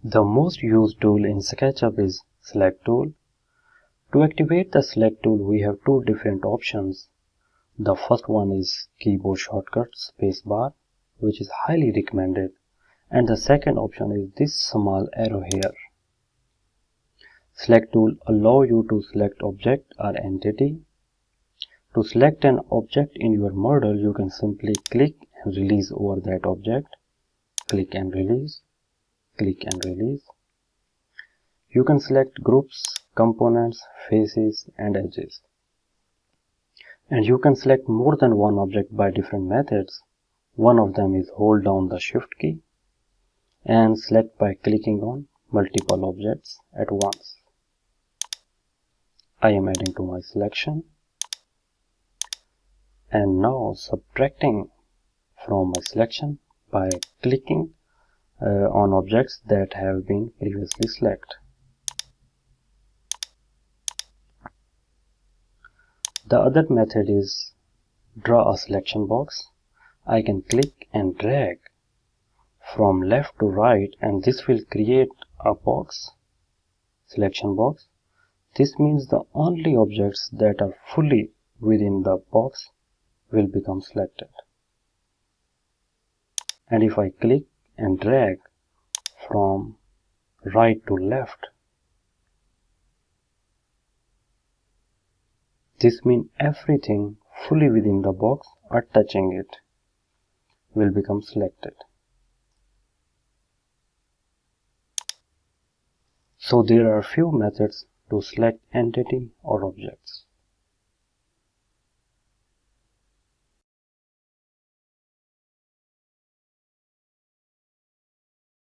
The most used tool in SketchUp is Select tool. To activate the Select tool, we have two different options. The first one is keyboard shortcut spacebar, which is highly recommended, and the second option is this small arrow here. Select tool allows you to select object or entity. To select an object in your model, you can simply click and release over that object. Click and release. Click and release. You can select groups, components, faces, and edges. And you can select more than one object by different methods. One of them is hold down the Shift key and select by clicking on multiple objects at once. I am adding to my selection and now subtracting from my selection by clicking on objects that have been previously selected. The other method is draw a selection box. I can click and drag from left to right and this will create a box, selection box. This means the only objects that are fully within the box will become selected. And if I click and drag from right to left, this means everything fully within the box or touching it will become selected. So there are few methods to select entity or objects.